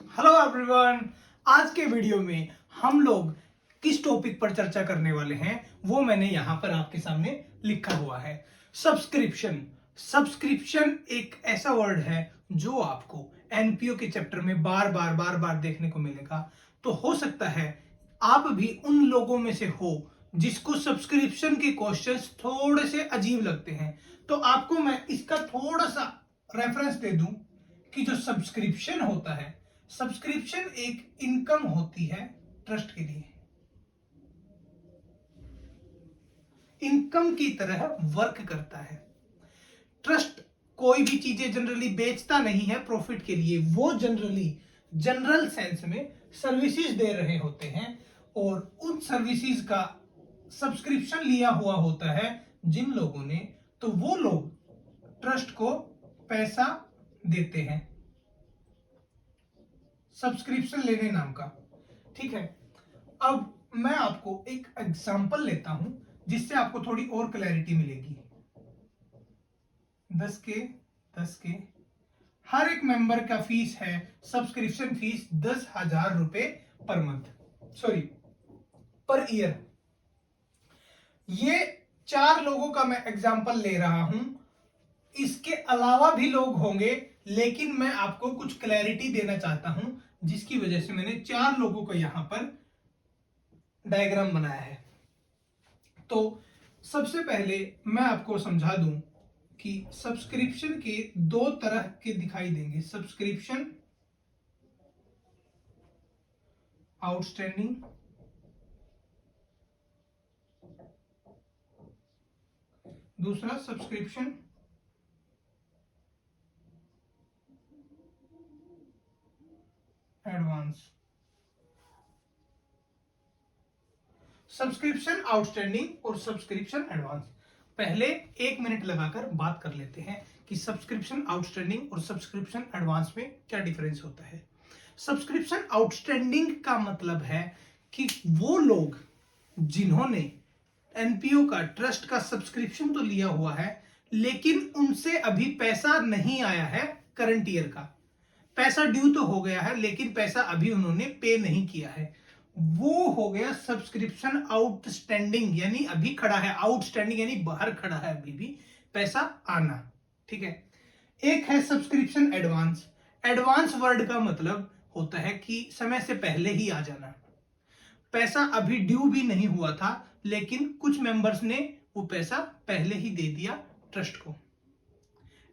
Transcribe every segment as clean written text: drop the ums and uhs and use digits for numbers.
Hello everyone. आज के video में हम लोग किस टॉपिक पर चर्चा करने वाले हैं वो मैंने यहां पर आपके सामने लिखा हुआ है। सब्सक्रिप्शन। सब्सक्रिप्शन एक ऐसा वर्ड है जो आपको एनपीओ के चैप्टर में बार बार देखने को मिलेगा। तो हो सकता है आप भी उन लोगों में से हो जिसको सब्सक्रिप्शन के क्वेश्चंस थोड़े से अजीब लगते हैं। तो आपको मैं इसका थोड़ा सा रेफरेंस दे दूं कि जो सब्सक्रिप्शन होता है, सब्सक्रिप्शन एक इनकम होती है ट्रस्ट के लिए, इनकम की तरह वर्क करता है। ट्रस्ट कोई भी चीजें जनरली बेचता नहीं है प्रॉफिट के लिए, वो जनरल सेंस में सर्विसेज दे रहे होते हैं और उन सर्विसेज का सब्सक्रिप्शन लिया हुआ होता है जिन लोगों ने, तो वो लोग ट्रस्ट को पैसा देते हैं सब्सक्रिप्शन लेने नाम का। ठीक है, अब मैं आपको एक एग्जांपल लेता हूं जिससे आपको थोड़ी और क्लैरिटी मिलेगी। 10 के हर एक मेंबर का फीस है, सब्सक्रिप्शन फीस 10,000 रुपए per month, sorry per year. ये 4 लोगों का मैं एग्जांपल ले रहा हूं, इसके अलावा भी लोग होंगे, लेकिन मैं आपको कुछ क्लैरिटी देना चाहता हूं जिसकी वजह से मैंने 4 लोगों को यहां पर डायग्राम बनाया है। तो सबसे पहले मैं आपको समझा दूं कि सब्सक्रिप्शन के 2 तरह के दिखाई देंगे, सब्सक्रिप्शन आउटस्टैंडिंग, दूसरा सब्सक्रिप्शन एडवांस। सब्सक्रिप्शन आउटस्टैंडिंग और सब्सक्रिप्शन एडवांस। पहले 1 मिनट लगाकर बात कर लेते हैं कि सब्सक्रिप्शन आउटस्टैंडिंग और सब्सक्रिप्शन एडवांस में क्या डिफरेंस होता है। सब्सक्रिप्शन आउटस्टैंडिंग का मतलब है कि वो लोग जिन्होंने एनपीओ का, ट्रस्ट का सब्सक्रिप्शन तो लिया हुआ है लेकिन उनसे अभी पैसा नहीं आया है, करंट ईयर का पैसा ड्यू तो हो गया है लेकिन पैसा अभी उन्होंने पे नहीं किया है, वो हो गया सब्सक्रिप्शन आउटस्टैंडिंग, यानी अभी खड़ा है। आउटस्टैंडिंग यानी बाहर खड़ा है, अभी भी पैसा आना। ठीक है, एक है सब्सक्रिप्शन एडवांस। एडवांस वर्ड का मतलब होता है कि समय से पहले ही आ जाना, पैसा अभी ड्यू भी नहीं हुआ था लेकिन कुछ मेंबर्स ने वो पैसा पहले ही दे दिया ट्रस्ट को।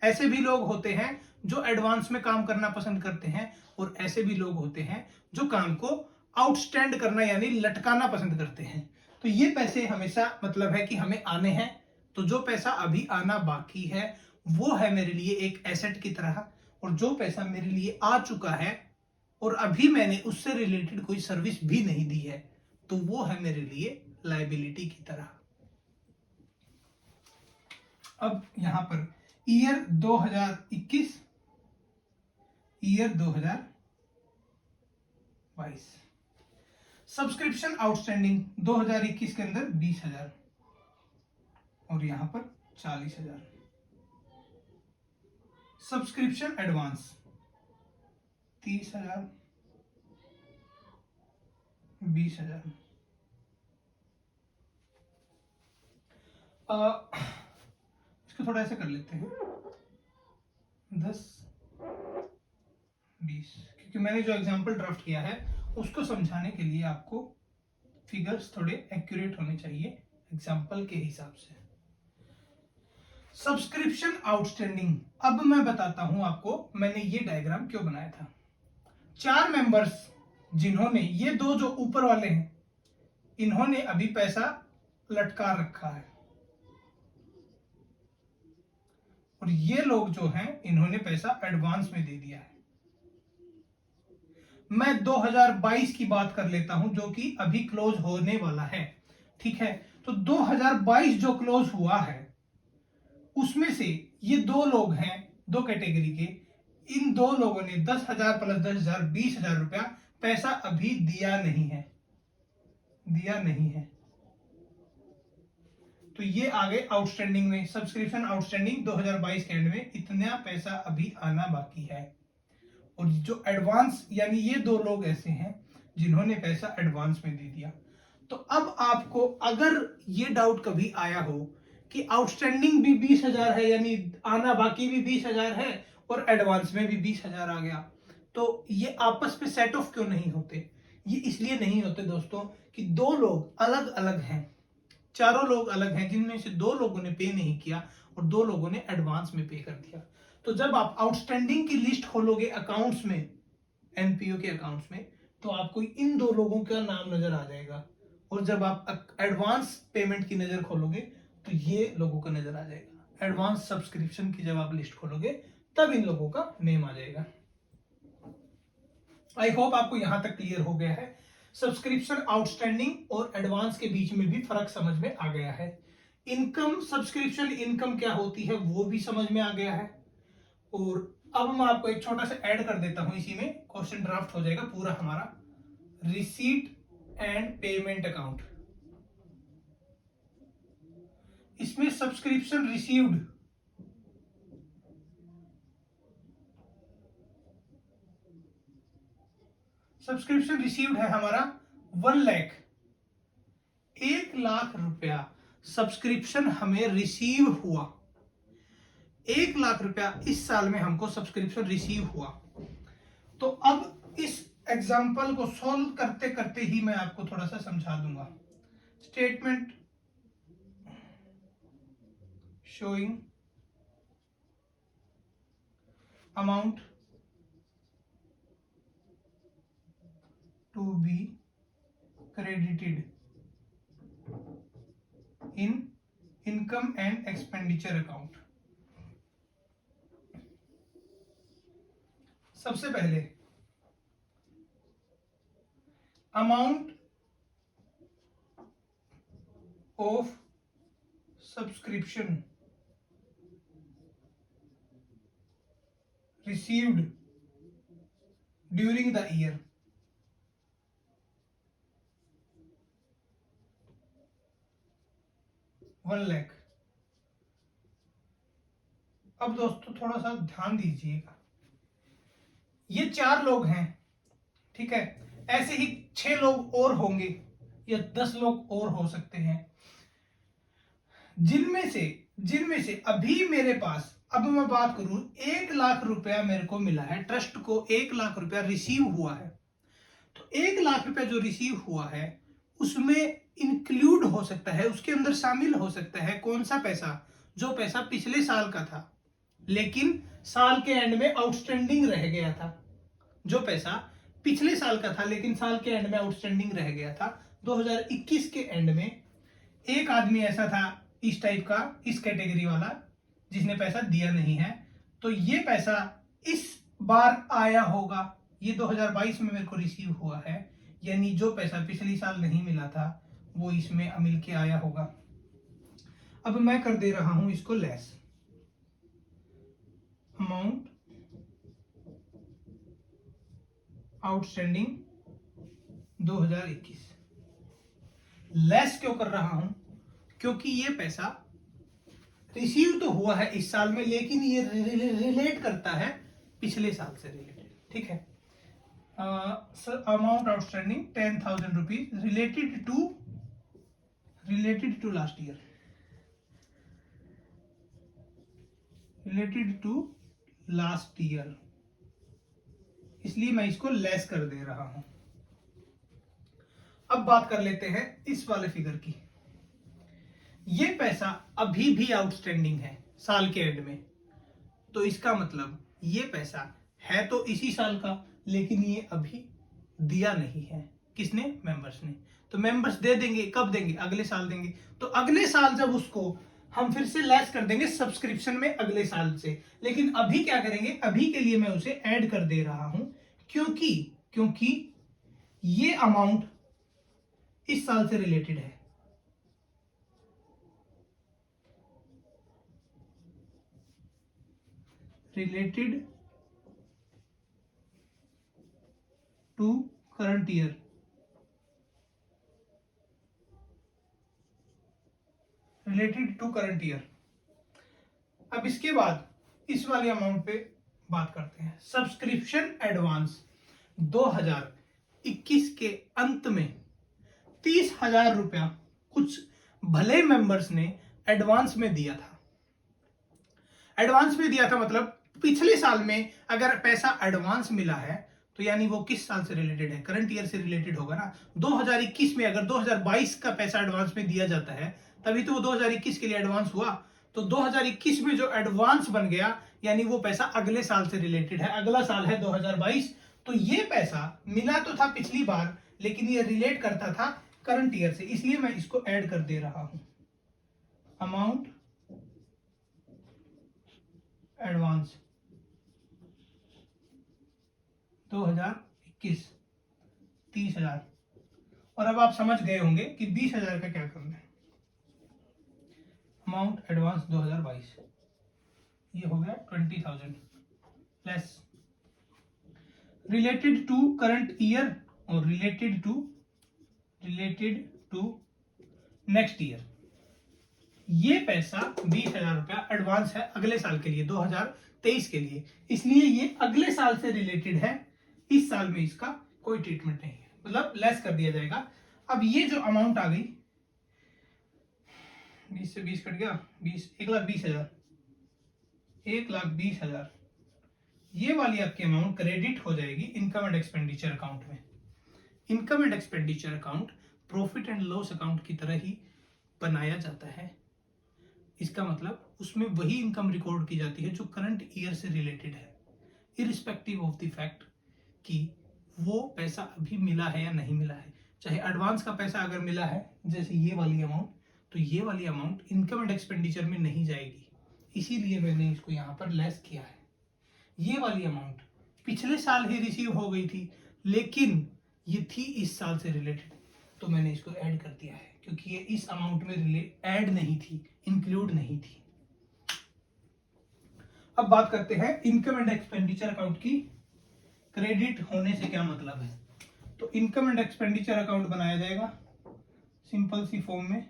ऐसे भी लोग होते हैं जो एडवांस में काम करना पसंद करते हैं और ऐसे भी लोग होते हैं जो काम को आउटस्टैंड करना यानी लटकाना पसंद करते हैं। तो ये पैसे हमेशा मतलब है कि हमें आने हैं, तो जो पैसा अभी आना बाकी है वो है मेरे लिए एक एसेट की तरह, और जो पैसा मेरे लिए आ चुका है और अभी मैंने उससे रिलेटेड कोई सर्विस भी नहीं दी है तो वो है मेरे लिए लायबिलिटी की तरह। अब यहां per year 2021, year 2022। Subscription outstanding 2021 के अंदर 20,000 और यहां पर 40,000। Subscription advance 30,000, 20,000। इसको थोड़ा ऐसे कर लेते हैं 10, 20, क्योंकि मैंने जो एग्जांपल ड्राफ्ट किया है उसको समझाने के लिए आपको फिगर्स थोड़े एक्यूरेट होने चाहिए एग्जांपल के हिसाब से। सब्सक्रिप्शन आउटस्टैंडिंग, अब मैं बताता हूं आपको मैंने ये डायग्राम क्यों बनाया था। 4 मेंबर्स जिन्होंने, ये 2 जो ऊपर वाले हैं इन्होंने अभी पैसा लटका रखा है और ये लोग जो हैं इन्होंने पैसा एडवांस में दे दिया है। मैं 2022 की बात कर लेता हूं जो कि अभी क्लोज होने वाला है। ठीक है, तो 2022 जो क्लोज हुआ है उसमें से ये 2 लोग हैं, 2 कैटेगरी के, इन 2 लोगों ने 10,000 प्लस 10,000 20,000 रुपया पैसा अभी दिया नहीं है, तो ये आगे आउटस्टैंडिंग में, सब्सक्रिप्शन आउटस्टैंडिंग 2022 के एंड में इतना पैसा अभी आना बाकी है। और जो एडवांस, यानी ये दो लोग ऐसे हैं जिन्होंने पैसा एडवांस में दे दिया। तो अब आपको अगर ये डाउट कभी आया हो कि आउटस्टैंडिंग भी 20,000 है, यानी आना बाकी भी 20,000 है और एडवांस में भी 20,000 आ गया, तो ये आपस में सेट ऑफ क्यों नहीं होते? ये इसलिए नहीं होते दोस्तों कि दो लोग अलग अलग हैं, चारों लोग अलग हैं, जिनमें से दो लोगों ने पे नहीं किया और दो लोगों ने एडवांस में पे कर दिया। तो जब आप आउटस्टैंडिंग की लिस्ट खोलोगे अकाउंट्स में, एनपीओ के अकाउंट्स में, तो आपको इन दो लोगों का नाम नजर आ जाएगा, और जब आप एडवांस पेमेंट की नजर खोलोगे तो ये लोगों का नजर आ जाएगा। एडवांस सब्सक्रिप्शन की जब आप लिस्ट खोलोगे तब इन लोगों का नेम आ जाएगा। आई होप आपको यहां तक क्लियर हो गया है। सब्सक्रिप्शन आउटस्टैंडिंग और एडवांस के बीच में भी फर्क समझ में आ गया है। इनकम, सब्सक्रिप्शन इनकम क्या होती है वो भी समझ में आ गया है। और अब मैं आपको एक छोटा सा ऐड कर देता हूं, इसी में क्वेश्चन ड्राफ्ट हो जाएगा पूरा हमारा। रिसीट एंड पेमेंट अकाउंट, इसमें सब्सक्रिप्शन रिसीव्ड, सब्सक्रिप्शन रिसीव्ड है हमारा 1 लाख, 1 लाख रुपया सब्सक्रिप्शन हमें रिसीव हुआ। 1 लाख रुपया इस साल में हमको सब्सक्रिप्शन रिसीव हुआ। तो अब इस एग्जाम्पल को सॉल्व करते करते ही मैं आपको थोड़ा सा समझा दूंगा। Statement showing amount to be credited in income and expenditure account. सबसे पहले amount of subscription received during the year, one lakh. अब दोस्तों थोड़ा सा ध्यान दीजिएगा, ये 4 लोग हैं, ठीक है, ऐसे ही 6 लोग और होंगे या 10 लोग और हो सकते हैं, जिनमें से अभी मेरे पास, अब मैं बात करूं, 1 लाख रुपया मेरे को मिला है, ट्रस्ट को 1 लाख रुपया रिसीव हुआ है। तो 1 लाख रुपया जो रिसीव हुआ है उसमें इंक्लूड हो सकता है, उसके अंदर शामिल हो सकता है कौन सा पैसा? जो पैसा पिछले साल का था लेकिन साल के एंड में आउटस्टैंडिंग रह गया था, जो पैसा पिछले साल का था लेकिन साल के एंड में आउटस्टैंडिंग रह गया था। 2021 के एंड में एक आदमी ऐसा था इस टाइप का, इस कैटेगरी वाला, जिसने पैसा दिया नहीं है, तो ये पैसा इस बार आया होगा। ये 2022 में मेरे को रिसीव हुआ है, यानी जो पैसा पिछले साल नहीं मिला था वो इसमें मिल के आया होगा। अब मैं कर दे रहा हूं इसको लेस, अमाउंट आउटस्टैंडिंग 2021। लेस क्यों कर रहा हूं? क्योंकि ये पैसा रिसीव तो हुआ है इस साल में, लेकिन ये रिलेट करता है पिछले साल से रिलेटेड, ठीक है। Amount outstanding 10,000 rupees related to last year, related to last year, इसलिए मैं इसको लेस कर दे रहा हूं। अब बात कर लेते हैं इस वाले फिगर की। ये पैसा अभी भी आउटस्टैंडिंग है साल के एंड में, तो इसका मतलब ये पैसा है तो इसी साल का, लेकिन ये अभी दिया नहीं है। किसने? मेंबर्स ने। तो मेंबर्स दे देंगे, कब देंगे? अगले साल देंगे। तो अगले साल जब उसको हम फिर से लेस कर देंगे सब्सक्रिप्शन में अगले साल से, लेकिन अभी क्या करेंगे? अभी के लिए मैं उसे ऐड कर दे रहा हूं, क्योंकि ये अमाउंट इस साल से रिलेटेड है। Related to current year, related to current year. अब इसके बाद इस वाले अमाउंट पे बात करते हैं। सब्सक्रिप्शन एडवांस 2021 के अंत में 30,000 रुपया कुछ भले मेंबर्स ने एडवांस में दिया था। एडवांस में दिया था मतलब पिछले साल में अगर पैसा एडवांस मिला है तो यानी वो किस साल से रिलेटेड है, करंट ईयर से रिलेटेड होगा ना। 2021 में अगर 2022 का पैसा एडवांस में दिया जाता है तभी तो वो 2021 के लिए एडवांस हुआ। तो 2021 में जो एडवांस बन गया यानी वो पैसा अगले साल से रिलेटेड है, अगला साल है 2022। तो ये पैसा मिला तो था पिछली बार लेकिन ये रिलेट करता था करंट ईयर से, इसलिए मैं इसको ऐड कर दे रहा हूं। Amount advance 2021 30,000। और अब आप समझ गए होंगे कि 20,000 का क्या करना है। अमाउंट एडवांस 2022 ये हो गया 20,000 plus related to current year और रिलेटेड टू नेक्स्ट ईयर। ये पैसा 20,000 रुपया एडवांस है अगले साल के लिए 2023 के लिए, इसलिए ये अगले साल से रिलेटेड है। इस साल में इसका कोई ट्रीटमेंट नहीं है, मतलब लेस कर दिया जाएगा। अब ये जो अमाउंट आ गई 20 से 20 कट गया 20 1,20,000 1,20,000 ये वाली आपकी अमाउंट क्रेडिट हो जाएगी इनकम एंड एक्सपेंडिचर अकाउंट में। Income and expenditure account profit and loss account की तरह ही बनाया जाता है। इसका मतलब उसमें वही इनकम रिकॉर्ड की जाती है जो करंट ईयर से रिलेटेड है, इरिस्पेक्टिव ऑफ द फैक्ट कि वो पैसा अभी मिला है या नहीं मिला है। चाहे एडवांस का पैसा अगर मिला है जैसे ये वाली अमाउंट, तो ये वाली अमाउंट इनकम एंड एक्सपेंडिचर में नहीं जाएगी, इसीलिए मैंने इसको यहाँ पर लेस किया है। ये वाली अमाउंट पिछले साल ही रिसीव हो गई थी लेकिन ये थी इस साल से रिलेटेड, तो मैंने इसको ऐड कर दिया है क्योंकि ये इस अमाउंट में ऐड नहीं थी, इंक्लूड नहीं थी। अब बात करते हैं इनकम एंड एक्सपेंडिचर अकाउंट की क्रेडिट होने से क्या मतलब है। तो इनकम एंड एक्सपेंडिचर अकाउंट बनाया जाएगा सिंपल सी फॉर्म में,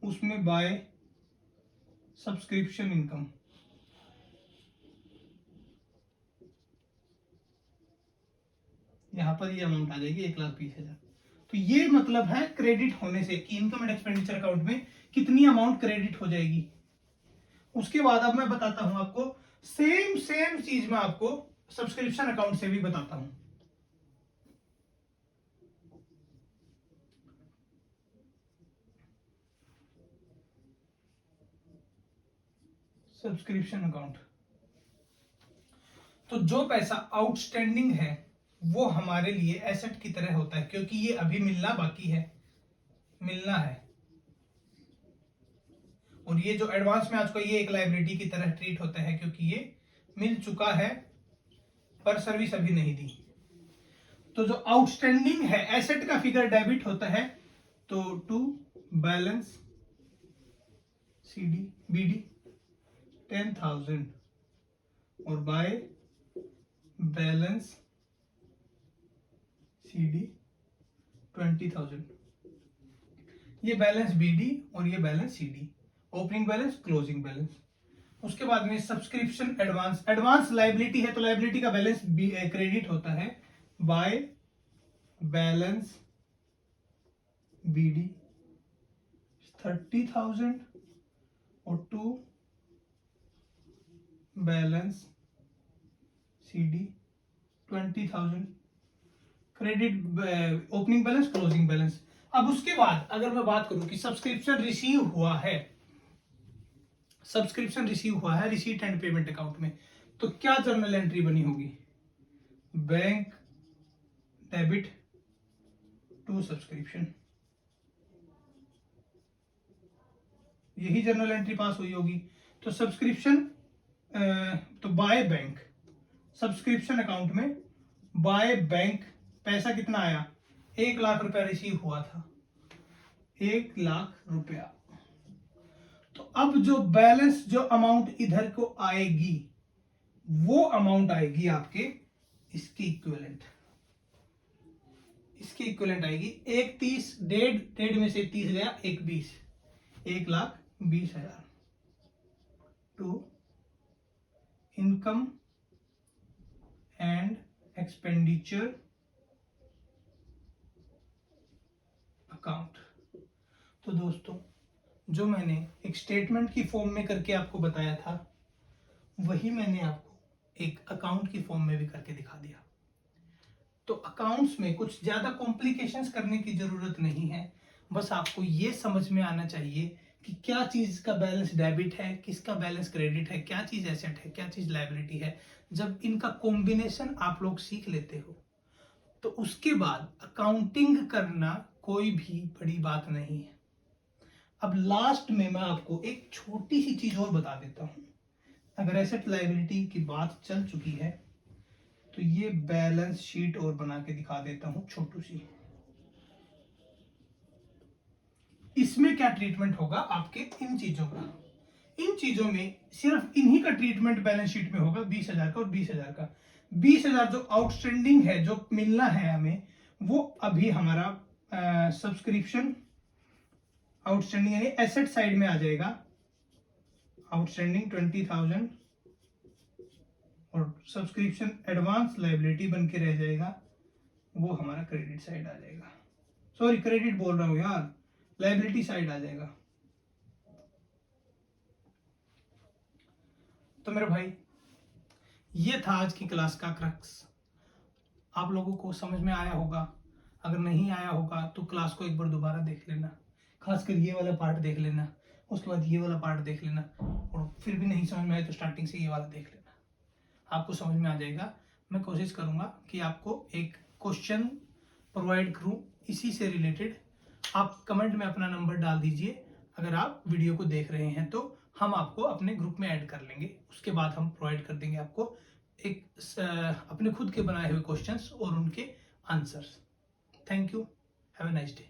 उसमें बाय सब्सक्रिप्शन इनकम। यहां पर ये अमाउंट आ जाएगी 1,20,000। तो ये मतलब है क्रेडिट होने से कि इनकम एंड एक्सपेंडिचर अकाउंट में कितनी अमाउंट क्रेडिट हो जाएगी। उसके बाद अब मैं बताता हूं आपको सेम चीज मैं आपको सब्सक्रिप्शन अकाउंट से भी बताता हूं। सब्सक्रिप्शन अकाउंट तो जो पैसा आउटस्टैंडिंग है वो हमारे लिए एसेट की तरह होता है क्योंकि ये अभी मिलना बाकी है, मिलना है। और ये जो एडवांस में आज को ये एक लायबिलिटी की तरह ट्रीट होता है क्योंकि ये मिल चुका है पर सर्विस अभी नहीं दी। तो जो आउटस्टैंडिंग है एसेट का फिगर डेबिट होता है तो टू बैलेंस सीडी बीडी 10,000 और बाय बैलेंस सीडी 20,000। ये बैलेंस बीडी और ये balance CD, opening balance closing balance. उसके बाद में सब्सक्रिप्शन एडवांस, एडवांस लायबिलिटी है तो लायबिलिटी का बैलेंस क्रेडिट होता है बाय बैलेंस बीडी 30,000 और to balance C D 20,000। Credit opening balance closing balance. अब उसके बाद अगर मैं बात करूं कि सब्सक्रिप्शन रिसीव हुआ है, सब्सक्रिप्शन रिसीव हुआ है रिसीट एंड पेमेंट अकाउंट में, तो क्या जर्नल एंट्री बनी होगी, बैंक डेबिट टू सब्सक्रिप्शन। यही जर्नल एंट्री पास हुई होगी। तो सब्सक्रिप्शन तो बाय बैंक सब्सक्रिप्शन अकाउंट में बाय बैंक पैसा कितना आया 1,00,000 रुपया रिसीव हुआ था, 1,00,000 रुपया। तो अब जो बैलेंस जो अमाउंट इधर को आएगी वो अमाउंट आएगी आपके इसकी इक्विवेलेंट, इसकी इक्विवेलेंट आएगी 1,30 डेढ़ में से 30 गया 1,20 1,20,000 to income and expenditure account. तो दोस्तों, जो मैंने एक स्टेटमेंट की फॉर्म में करके आपको बताया था, वही मैंने आपको एक अकाउंट की फॉर्म में भी करके दिखा दिया। तो अकाउंट्स में कुछ ज्यादा कॉम्प्लिकेशंस करने की जरूरत नहीं है, बस आपको ये समझ में आना चाहिए कि क्या चीज का बैलेंस डेबिट है, किसका बैलेंस क्रेडिट है, क्या चीज एसेट है, क्या चीज लायबिलिटी है। जब इनका कॉम्बिनेशन आप लोग सीख लेते हो तो उसके बाद अकाउंटिंग करना कोई भी बड़ी बात नहीं है। अब लास्ट में मैं आपको एक छोटी सी चीज और बता देता हूं। अगर एसेट लायबिलिटी की बात चल चुकी है तो ये बैलेंस शीट और बना के दिखा देता हूं छोटू सी। इसमें क्या ट्रीटमेंट होगा आपके इन चीजों का। इन चीजों में सिर्फ इन्हीं का ट्रीटमेंट बैलेंस शीट में होगा, 20,000 का और 20,000 का। 20,000 जो आउटस्टैंडिंग है, जो मिलना है हमें, वो अभी हमारा सब्सक्रिप्शन आउटस्टैंडिंग यानी एसेट साइड में आ जाएगा। आउटस्टैंडिंग 20,000 और सब्सक्रिप्शन एडवांस लायबिलिटी बन के रह जाएगा, वो हमारा क्रेडिट साइड आ जाएगा। सॉरी, क्रेडिट बोल रहा हूं यार, लायबिलिटी साइड आ जाएगा। तो मेरे भाई, ये था आज की क्लास का क्रक्स। आप लोगों को समझ में आया होगा। अगर नहीं आया होगा तो क्लास को एक बार दोबारा देख लेना, खासकर ये वाला पार्ट देख लेना, उसके बाद ये वाला पार्ट देख लेना, और फिर भी नहीं समझ में आए तो स्टार्टिंग से ये वाला देख लेना, आपको समझ में आ जाएगा। मैं कोशिश करूंगा कि आपको एक क्वेश्चन प्रोवाइड करूं इसी से रिलेटेड। आप कमेंट में अपना नंबर डाल दीजिए अगर आप वीडियो को देख रहे हैं, तो हम आपको अपने ग्रुप में ऐड कर लेंगे। उसके बाद हम प्रोवाइड कर देंगे आपको एक अपने खुद के बनाए हुए क्वेश्चंस और उनके answers. Thank you, have a nice day.